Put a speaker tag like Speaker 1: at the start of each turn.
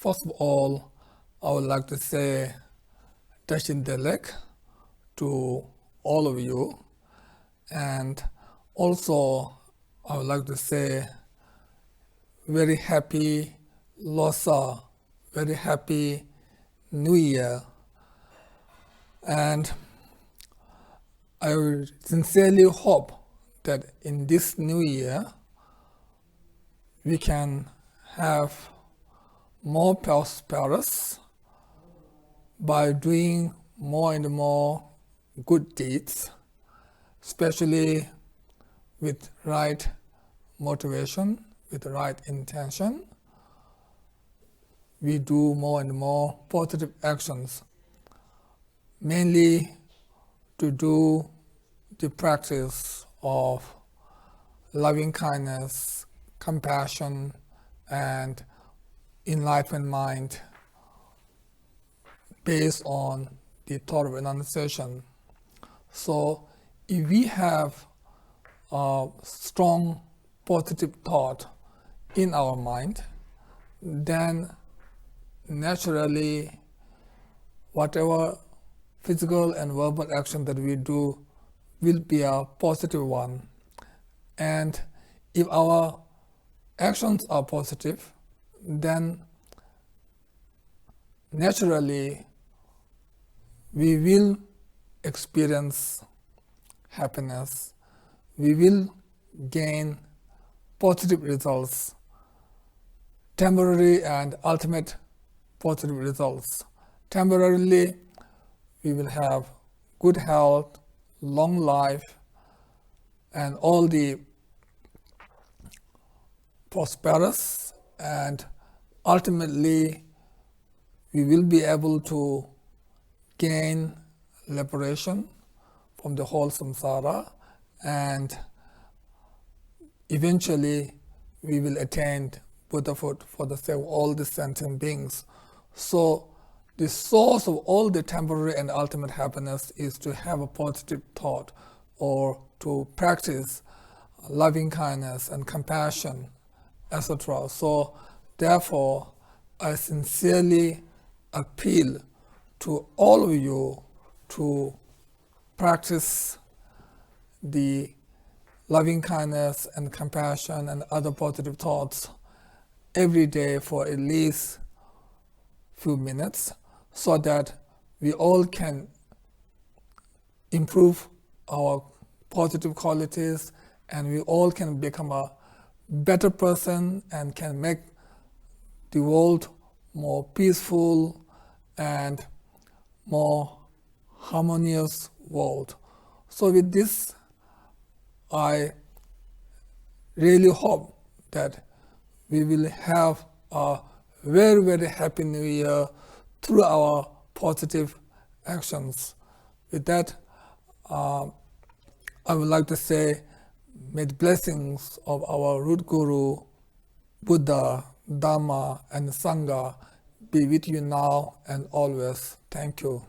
Speaker 1: First of all, I would like to say Dashin Delek to all of you, and also I would like to say very happy Losa, very happy New Year, and I sincerely hope that in this new year we can have more prosperous by doing more and more good deeds, especially with right motivation, with the right intention. We do more and more positive actions, mainly to do the practice of loving kindness, compassion, and enlightened mind based on the thought of renunciation. So if we have a strong positive thought in our mind, then naturally whatever physical and verbal action that we do will be a positive one. And if our actions are positive, then naturally we will experience happiness. We will gain positive results, temporary and ultimate positive results. Temporarily, we will have good health, long life, and all the prosperous, and ultimately we will be able to gain liberation from the whole samsara, and eventually we will attain Buddhahood for the sake of all the sentient beings. So the source of all the temporary and ultimate happiness is to have a positive thought, or to practice loving kindness and compassion, etc. So therefore, I sincerely appeal to all of you to practice the loving kindness and compassion and other positive thoughts every day for at least few minutes, so that we all can improve our positive qualities, and we all can become a better person and can make the world more peaceful and more harmonious world. So with this, I really hope that we will have a very, very happy new year through our positive actions. With that, I would like to say, may the blessings of our root guru, Buddha, Dhamma, and Sangha be with you now and always. Thank you.